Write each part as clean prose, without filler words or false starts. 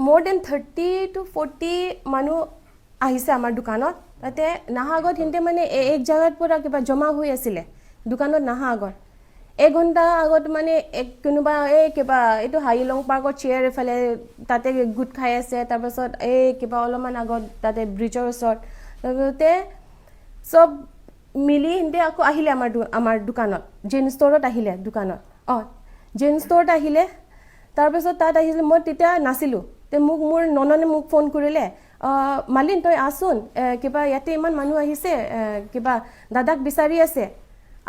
more than 30 to 40 মানুহ আহিছে আমাৰ দোকানত তাতে নাহা আগত হিন্তে মানে এক জায়গাত পুৰা কিবা জমা হৈ আছিলে দোকানত নাহা আগত 1 ঘণ্টা আগত মানে এক কোনোবা কিবা এইটো হাইলং পাৰ্কত চেয়াৰ এফালে তাতে গুট খাই আছে তাৰপিছত কিবা অলপমান আগত তাতে ব্ৰিজৰ ওচৰত তাৰপিছতে সব মিলি হিন্তে আকৌ আহিলে আমাৰ দোকানত জেন ষ্টৰত আহিলে দোকানত জেন ষ্টৰত আহিলে তাৰপিছত তাত আহিলে মই তেতিয়া নাছিলো তে মোৰ নননে মোক ফোন কৰিলে মালিন তই আসুন কিবা ইয়াতে ইমান মানুহ আহিছে কিবা দাদাক বিচাৰি আছে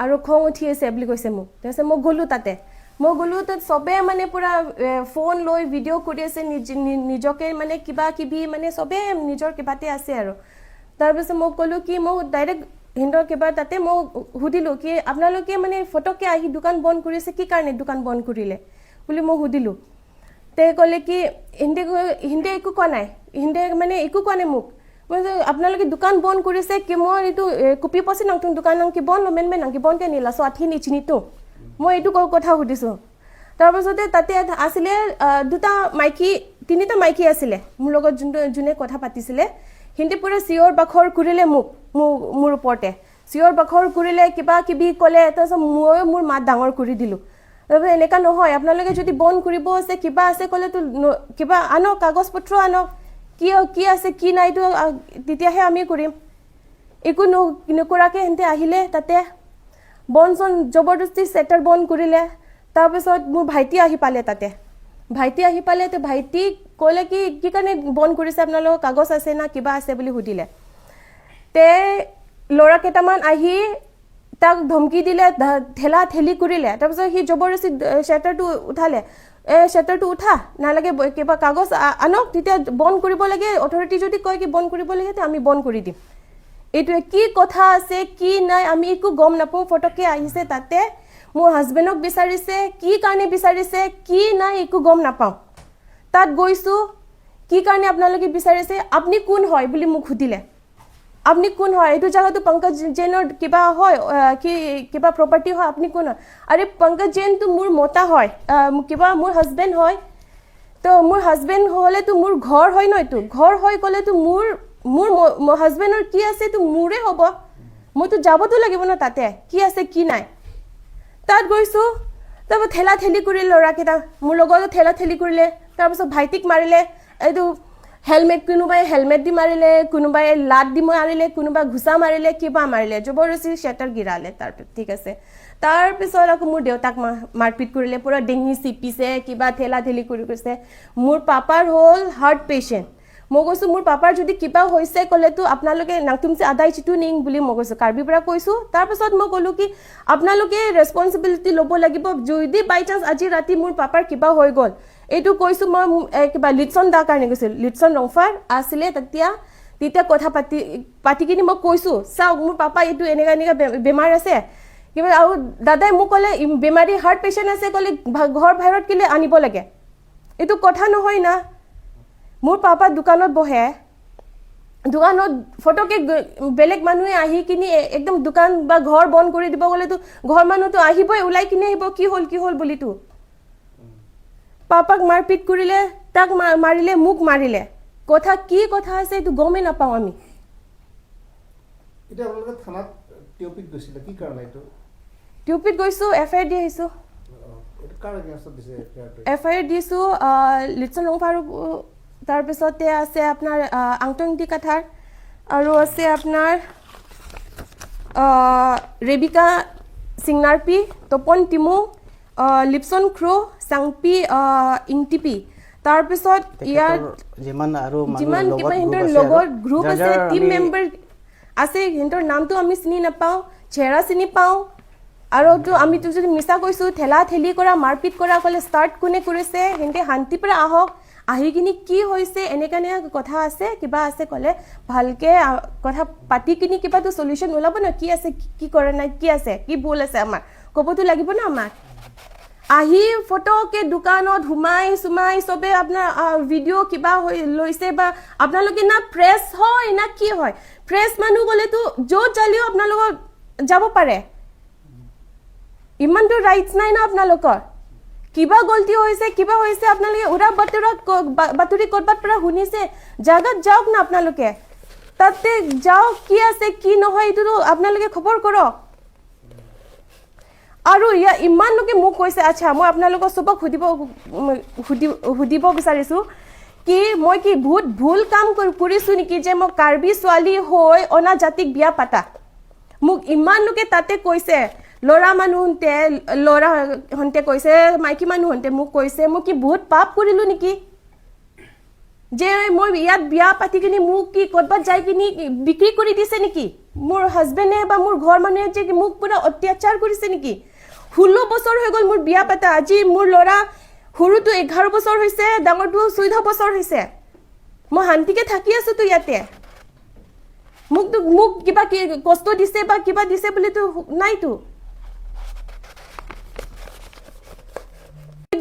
আৰু খং উঠি আছে বুলি কৈছে মোক তাৰপিছত মই গ'লো তাতে তাত সবে মানে পুৰা ফোন লৈ ভিডিঅ' কৰি আছে নিজকে মানে কিবা কিবি মানে সবে নিজৰ কিবাতে আছে আৰু তাৰপিছত মই ক'লো কি মই ডাইৰেক্ট হিন্দৰ কিবা তাতে মই সুধিলো কি আপোনালোকে মানে ফটোকে আহি দোকান বন্ধ কৰিছে কি কাৰণে দোকান বন্ধ কৰিলে বুলি মই সুধিলো তে ক'লে কি হিন্দে একো কোৱা নাই হিন্দে মানে একো কোৱা নাই মোক আপোনালোকে দোকান বন্ধ কৰিছে কি মই এইটো কপি পছি নতুন দোকান কি বন্ধ মেন কি বন্ধ কে নিলা সো আঠি নিচিনিতো মই এইটো কথা সুধিছো তাৰপিছতে তাতে আছিলে তিনিটা মাইকী আছিলে মোৰ লগত যোনে কথা পাতিছিলে হিন্দে পুৰা চিঞৰ বাখৰ কৰিলে মোৰ ওপৰতে চিঞৰ বাখৰ কৰিলে কিবা কিবি ক'লে তাৰপিছত মই মোৰ মাত ডাঙৰ কৰি দিলো এনেকা নহয় আপোনালোকে যদি বন্ধ কৰিব আছে কিবা আছে ক'লে তো কিবা আনক কাগজ পত্ৰ আনক কি আছে কি নাই তো তেতিয়াহে আমি কৰিম একো নকৰাকে হেনতে আহিলে তাতে বনচন জবৰদস্তি সেক্টৰ বন্ধ কৰিলে তাৰপিছত মোৰ ভাইটি আহি পালে তাতে তো ভাইটি ক'লে কি কাৰণে বন্ধ কৰিছে আপোনালোকৰ কাগজ আছে না কিবা আছে বুলি সুধিলে তে ল'ৰা কেইটামান আহি তাক ধমকি দিলে ঠেলা ঠেলি কৰিলে তাৰপিছত সি জবৰদস্তি শ্বাটাৰটো উঠালে শ্বাটাৰটো উঠা নালাগে কিবা কাগজ আনক তেতিয়া বন্ধ কৰিব লাগে অথৰিটি যদি কয় কি বন্ধ কৰিব লাগে তে আমি বন্ধ কৰি দিম এইটো কি কথা আছে কি নাই আমি একো গম নাপাওঁ ফটকে আহিছে তাতে মোৰ হাজবেণ্ডক বিচাৰিছে কি কাৰণে বিচাৰিছে কি নাই একো গম নাপাওঁ তাত গৈছো কি কাৰণে আপোনালোকে বিচাৰিছে আপুনি কোন হয় বুলি মোক সুধিলে আপনি কোন হয় এইটো জায়গাটো পংকজ জেনৰ কিবা হয় কি কিবা প্ৰপাৰ্টি হয় আপনি কোন হয় আৰে পংকজ জেন তো মোৰ মতা হয় কিবা মোৰ হাজবেণ্ড হয় তো মোৰ হাজবেণ্ড হলে তো মোৰ ঘৰ হয় ন এইটো ঘৰ হয় ক'লে তো মোৰ হাজবেণ্ডৰ কি আছে তো মোৰে হ'ব মইতো যাবতো লাগিব ন তাতে কি আছে কি নাই তাত গৈছো তাৰপৰা ঠেলা ঠেলি কৰিলে ল'ৰাকেইটা মোৰ লগতো ঠেলা ঠেলি কৰিলে তাৰপিছত ভাইটিক মাৰিলে এইটো কোনোবাই হেলমেট দি মাৰিলে কোনোবাই লাট দি মাৰিলে কোনোবাই ঘুচা মাৰিলে কিবা মাৰিলে জবৰদস্তি শ্বাটাৰ গিৰালে ঠিক আছে তাৰপিছত আকৌ মোৰ দেউতাক মাৰপিট কৰিলে পুৰা ডিঙি চিপিছে কিবা ঠেলা ঠেলি কৰি কৈছে মোৰ পাপাৰ হ'ল হাৰ্ট পেচেণ্ট মই কৈছো মোৰ পাপাৰ যদি কিবা হৈছে ক'লেতো আপোনালোকে তুমছে আদায় চিটু নিং বুলি মই কৈছো কাৰ্বিৰ পৰা কৈছো তাৰপিছত মই ক'লো কি আপোনালোকে ৰেছপন্সিবিলিটি ল'ব লাগিব যদি বাই চান্স আজি ৰাতি মোৰ পাপাৰ কিবা হৈ গ'ল এইটো কৈছো মই কিবা লিটছন দা কাৰণে কৈছিল লিটছন ৰংফাৰ আছিলে তেতিয়া কথা পাতি কিনি মই কৈছো চাওক মোৰ পাপা এইটো এনেকা বেমাৰ আছে কিবা আৰু দাদাই মোক ক'লে বেমাৰী হাৰ্ট পেচেণ্ট আছে ক'লে ঘৰ বাহিৰত কিলে আনিব লাগে এইটো কথা নহয় না মোৰ পাপা দোকানত বহে দোকানত ফটোকে বেলেগ মানুহে আহি কিনি একদম দোকান বা ঘৰ বন্ধ কৰি দিব গ'লেতো ঘৰ মানুহতো আহিবই ওলাই কিনি আহিব কি হ'ল বুলিতো পাপাক মাৰপিট কৰিলে তাক মাৰিলে মোক মাৰিলে কি কথা আছে এইটো গমেই নাপাওঁ আমি এটা আপোনালোকে থানাত টিঅপিত গৈছিল কি কাৰণে এইটো টিঅপিত গৈছো এফআইআৰ দি আহিছো কাৰ এগেইনষ্টত দিছে এফআইআৰ দিছো লিটছন ৰংফাৰ তাৰপিছতে আছে আপোনাৰ আংটং দি কাঠাৰ আৰু আছে আপোনাৰ Rebecca সিংনাৰপি Tapan Temu লিপছন Crowe চাংপি Ingtipi তাৰপিছত ইয়াৰ যিমান কিবা সিহঁতৰ লগৰ গ্ৰুপ আছে টিম মেম্বাৰ আছে সিহঁতৰ নামটো আমি চিনি নাপাওঁ চেহেৰা চিনি পাওঁ আৰু আমিতো যদি মিছা কৈছো ঠেলা ঠেলি কৰা মাৰপিট কৰা ক'লে ষ্টাৰ্ট কোনে কৰিছে সিহঁতে শান্তিৰ পৰা আহক আহি কিনি কি হৈছে এনেকা কথা আছে কিবা আছে ক'লে ভালকে কথা পাতি কিনি কিবাটো সলিউশন ওলাব না কি আছে কি কৰা নাই কি আছে কি ভুল আছে আমাৰ ক'বতো লাগিব না আমাক আহি ফটোকে দোকানত সুমাই সবে আপোনাৰ ভিডিঅ' কিবা লৈছে বা আপোনালোকে না প্ৰেছ হয় না কি হয় প্ৰেছ মানুহ গ'লেতো য'ত যালেও আপোনালোকৰ যাব পাৰে ইমানটো ৰাইটছ নাই না আপোনালোকৰ কিবা গলতি হৈছে কিবা হৈছে আপোনালোকে উৰা বাতৰি ক'ৰবাত পৰা শুনিছে জাগাত যাওক না আপোনালোকে তাতে যাওক কি আছে কি নহয় এইটো আপোনালোকে খবৰ কৰক আৰু ইমান লোকে মোক কৈছে আচ্ছা মই আপোনালোকক সবক সুধিব বিচাৰিছো কি মই কি বহুত ভুল কাম কৰিছো নেকি যে মই কাৰ্বি ছোৱালী হৈ অনা জাতিক বিয়া পাতা মোক ইমান লোকে তাতে কৈছে লৰা হন্তে কৈছে মাইকী মানুহ হন্তে মোক কৈছে মই কি বহুত পাপ কৰিলো নেকি যে মই ইয়াত বিয়া পাতি কিনি মোক কি ক'ৰবাত যাই কিনি বিক্ৰী কৰি দিছে নেকি মোৰ হাজবেণ্ডে বা মোৰ ঘৰ মানুহে যে মোক পুৰা অত্যাচাৰ কৰিছে নেকি 16 বছৰ হৈ গ'ল মোৰ বিয়া পাতা আজি মোৰ ল'ৰা সৰুটো 11 বছৰ হৈছে ডাঙৰটো 14 বছৰ হৈছে মই শান্তিকে থাকি আছো তো ইয়াতে মোক কিবা কষ্ট দিছে বা কিবা দিছে বুলি তো নাইতো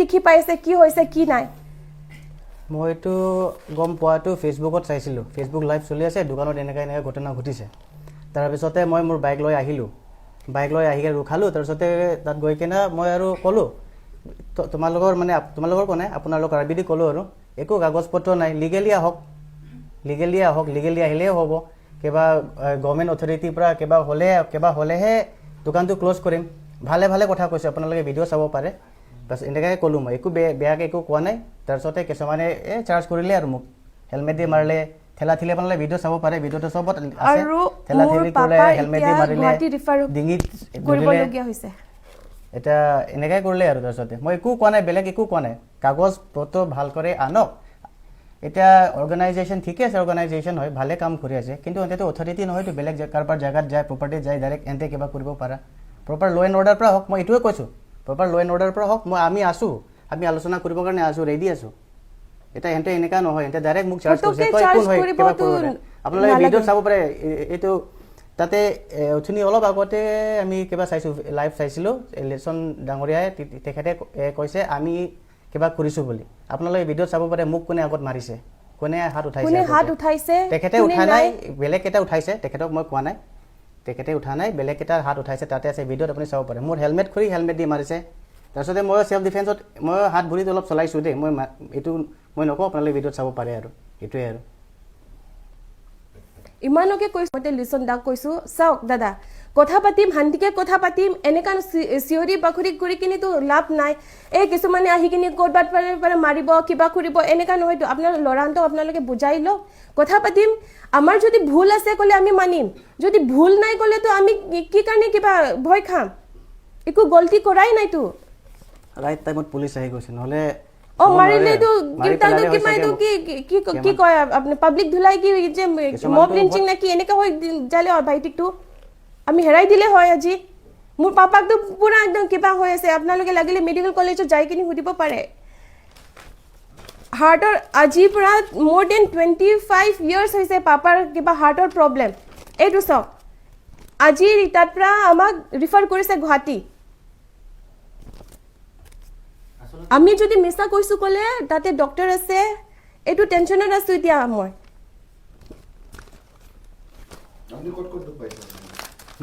দেখি পাইছে কি হৈছে কি নাই মইতো গম পোৱাটো ফেচবুকত চাইছিলোঁ ফেচবুক লাইভ চলি আছে দোকানত এনেকৈ ঘটনা ঘটিছে তাৰপিছতে মই মোৰ বাইক লৈ আহিলোঁ বাইক লৈ আহি ৰখালোঁ তাৰপিছতে তাত গৈ কিনে মই আৰু ক'লোঁ তোমালোকৰ মানে তোমালোকৰ কোনে আপোনালোকৰ আৰবিদি ক'লোঁ আৰু একো কাগজ পত্ৰ নাই লিগেলি আহক লিগেলি আহিলেই হ'ব কিবা গভৰ্ণমেণ্ট অথৰিটিৰ পৰা কিবা হ'লেহে দোকানটো ক্ল'জ কৰিম ভালে কথা কৈছে আপোনালোকে ভিডিঅ' চাব পাৰে বাছ এনেকৈ ক'লোঁ মই একো বেয়াকৈ একো কোৱা নাই তাৰপিছতে কিছুমানে চাৰ্জ কৰিলে আৰু মোক হেলমেট দি মাৰিলে ঠেলা ঠেলি আপোনালোকে ভিডিঅ' চাব পাৰে ভিডিঅ'টো চবত আছে ঠেলা ঠেলি কৰিলে হেলমেট দি মাৰিলে ডিঙিত কৰিবলগীয়া হৈছে এটা এনেকৈ কৰিলে আৰু তাৰপিছতে মই একো কোৱা নাই বেলেগ একো কোৱা নাই কাগজ পত্ৰ ভাল কৰি আনক এতিয়া অৰ্গেনাইজেশ্যন ঠিকে আছে অৰ্গেনাইজেশ্যন হয় ভালে কাম কৰি আছে কিন্তু এন্তেতো অথৰিটি নহয়তো বেলেগ কাৰোবাৰ জাগাত যায় প্ৰপাৰ্টি যায় ডাইৰেক্ট এন্তে কিবা কৰিব পাৰা প্ৰপাৰ ল' এণ্ড অৰ্ডাৰ পৰা হওক মই এইটোৱে কৈছোঁ প্ৰপাৰ ল' এণ্ড অৰ্ডাৰ পৰা হওক আমি আছোঁ আমি আলোচনা কৰিবৰ কাৰণে আছোঁ ৰেডি আছোঁ এটা এন্তে এনেকা নহয় এন্তে ডাইৰেক্ট মোক চাৰ্জ কৰিছে তই কোন হয় কিবা কৰিব আপোনালোকে ভিডিঅ' চাব পাৰে এইটো তাতে উঠনি অলপ আগতে আমি কিবা চাইছোঁ লাইভ চাইছিলোঁ ইলেকশ্যন ডাঙৰীয়াই তেখেতে কৈছে আমি কিবা কৰিছোঁ বুলি আপোনালোকে ভিডিঅ' চাব পাৰে মোক কোনে আগত মাৰিছে কোনে হাত উঠাইছে তেখেতে উঠা নাই বেলেগ এটা উঠাইছে তেখেতক মই কোৱা নাই তেখেতে উঠা নাই বেলেগ এটা হাত উঠাইছে তাতে আছে ভিডিঅ'ত আপুনি চাব পাৰে মোৰ হেলমেট খুলি হেলমেট দি মাৰিছে তাৰপিছতে মই চেল্ফ ডিফেন্সত মই হাত ভৰিত অলপ চলাইছোঁ দেই মই এইটো মই নকওঁ আপোনালোকে ভিডিঅ'ত চাব পাৰে আৰু এইটোৱে আৰু ইমানকে কৈছোঁ মই লিচন দাক কৈছোঁ চাওক দাদা কথা পাতিম শান্তিকে কথা পাতিম এনেকা চিঞৰি বাখৰি কৰি কিনিতো লাভ নাই এই কিছুমানে আহি কিনি ক'ৰবাত পাৰে মাৰিব কিবা কৰিব এনেকা নহয়তো আপোনাৰ ল'ৰাহঁতক আপোনালোকে বুজাই লওক কথা পাতিম আমাৰ যদি ভুল আছে ক'লে আমি মানিম যদি ভুল নাই ক'লেতো আমি কি কাৰণে কিবা ভয় খাম একো গলতি কৰাই নাইতো ৰাইট টাইমত পুলিচ আহি গৈছে নহ'লে মাৰিলেতো কি কয় আপুনি পাব্লিক ধুলাই কি যে মব লিঞ্চিং নে কি এনেকা হৈ যালে ভাইটিকটো আমি হেৰাই দিলে হয় আজি মোৰ পাপাকতো পুৰা একদম কিবা হৈ আছে আপোনালোকে লাগিলে মেডিকেল কলেজত যাই কিনি সুধিব পাৰে হাৰ্টৰ আজিৰ পৰা মোৰ দেন 25 ইয়াৰ্ছ হৈছে পাপাৰ কিবা হাৰ্টৰ প্ৰব্লেম এইটো চাওক আজি তাৰ পৰা আমাক ৰিফাৰ কৰিছে গুৱাহাটী আমি যদি মিছা কৈছোঁ ক'লে তাতে ডক্টৰ আছে এইটো টেনশ্যনত আছোঁ এতিয়া মই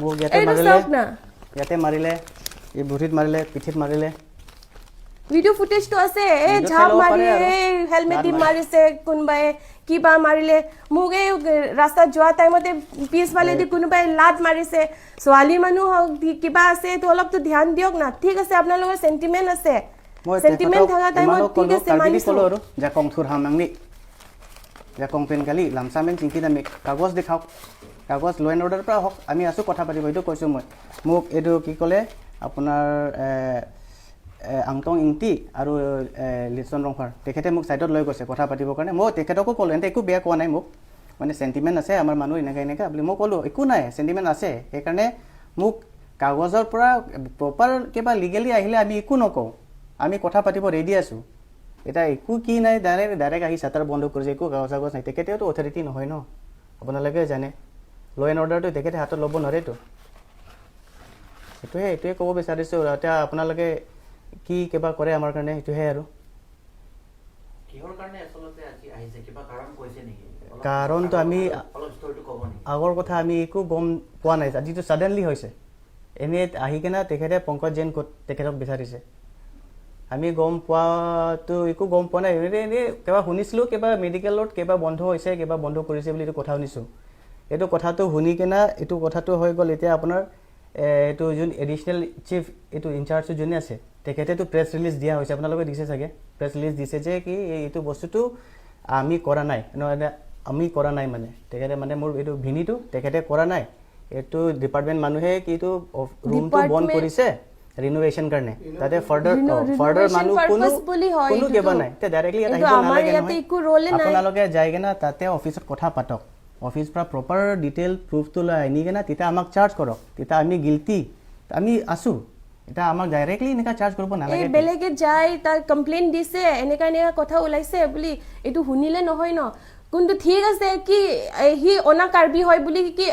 মোক এইটো চাওক না ইয়াতে মাৰিলে এই ভৰিত মাৰিলে পিঠিত মাৰিলে ভিডিঅ' ফুটেজটো আছে এই ঝাপ মাৰি হেলমেট দি মাৰিছে কোনোবাই কিবা মাৰিলে মোক এই ৰাস্তাত যোৱা টাইমতে পিছফালেদি কোনোবাই লাট মাৰিছে ছোৱালী মানুহ হওক কিবা আছে এইটো অলপতো ধ্যান দিয়ক না ঠিক আছে আপোনালোকৰ চেণ্টিমেণ্ট আছে চেণ্টিমেণ্ট থকা টাইমত ঠিক আছে মানিছোঁ আৰু জাকং থুৰ হামাংনি জাকং পেন কালি লামচামেন চিংকি আমি কাগজ দেখাওক কাগজ ল' এণ্ড অৰ্ডাৰৰ পৰা হওক আমি আছোঁ কথা পাতিব এইটো কৈছোঁ মই মোক এইটো কি ক'লে আপোনাৰ আংটং ইংটি আৰু লিচন ৰংফাৰ তেখেতে মোক ছাইডত লৈ গৈছে কথা পাতিবৰ কাৰণে মই তেখেতকো ক'লোঁ এন্তে একো বেয়া কোৱা নাই মোক মানে চেণ্টিমেণ্ট আছে আমাৰ মানুহ এনেকৈ বুলি মই ক'লোঁ একো নাই চেণ্টিমেণ্ট আছে সেইকাৰণে মোক কাগজৰ পৰা প্ৰপাৰ কিবা লিগেলি আহিলে আমি একো নকওঁ আমি কথা পাতিব ৰেডি আছোঁ এটা একো কি নাই ডাইৰেক্ট আহি চাটাৰ বন্ধ কৰিছে একো কাগজ চাগজ নাই তেখেতেওতো অথৰিটি নহয় ন আপোনালোকে জানে ল' এণ্ড অৰ্ডাৰটো তেখেতে হাতত ল'ব নোৱাৰেতো এইটোৱে ক'ব বিচাৰিছোঁ এতিয়া আপোনালোকে কি কিবা কৰে আমাৰ কাৰণে এইটোহে আৰু কাৰণটো আমি আগৰ কথা আমি একো গম পোৱা নাই আজিতো ছাডেনলি হৈছে এনেই আহি কিনে তেখেতে পংকজ জৈন ক'ত তেখেতক বিচাৰিছে আমি গম পোৱাটো একো গম পোৱা নাই এনেই কিবা শুনিছিলোঁ কিবা মেডিকেলত কিবা বন্ধ হৈছে কিবা বন্ধ কৰিছে বুলি এইটো কথা শুনিছোঁ এইটো কথাটো শুনি কিনে এইটো কথাটো হৈ গ'ল এতিয়া আপোনাৰ এইটো যোন এডিশ্যনেল চিফ এইটো ইনচাৰ্জ যোনে আছে তেখেতেতো প্ৰেছ ৰিলিজ দিয়া হৈছে আপোনালোকে দিছে চাগে প্ৰেছ ৰিলিজ দিছে যে কি এইটো বস্তুটো আমি কৰা নাই আমি কৰা নাই মানে তেখেতে মানে মোৰ এইটো ভিনিটো তেখেতে কৰা নাই এইটো ডিপাৰ্টমেণ্ট মানুহে কি এইটো ৰুমটো বন্ধ কৰিছে ৰিনোভেশ্যন কাৰণে তাতে ফাৰ্ডাৰ মানুহ কোনো কিবা নাই তে ডাইৰেক্টলি এটা আহিব নালাগে নহয় আপোনালোকে যাই কিনে তাতে অফিচত কথা পাতক অফিচ পৰা প্ৰপাৰ ডিটেইল প্ৰুফটো লৈ আনি কিনে তেতিয়া আমাক চাৰ্জ কৰক তেতিয়া আমি গিল্টি আমি আছোঁ এটা আমাক ডাইৰেক্টলি এনেকা চাৰ্জ কৰিব নালাগে এই বেলেগে যাই তাৰ কমপ্লেইন দিছে এনেকা কথা ওলাইছে বুলি এইটো শুনিলে নহয় ন কিন্তু ঠিক আছে কি সি অনা কাৰ্বি হয় বুলি কি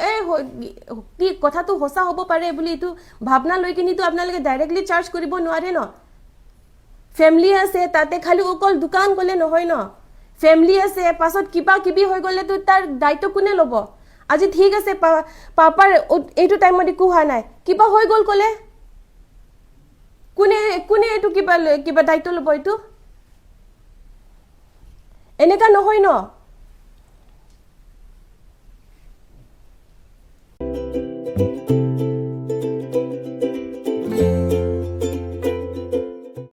কি কথাটো সঁচা হ'ব পাৰে বুলি এইটো ভাৱনা লৈ কিনিতো আপোনালোকে ডাইৰেক্টলি চাৰ্জ কৰিব নোৱাৰে ন ফেমিলি আছে তাতে খালি অকল দোকান গ'লে নহয় ন ফেমিলি আছে পাছত কিবা কিবি হৈ গ'লেতো তাৰ দায়িত্ব কোনে ল'ব আজি ঠিক আছে পাপাৰ এইটো টাইমত একো হোৱা নাই কিবা হৈ গ'ল ক'লে কোনে এইটো কিবা দায়িত্ব ল'ব এইটো এনেকা নহয় ন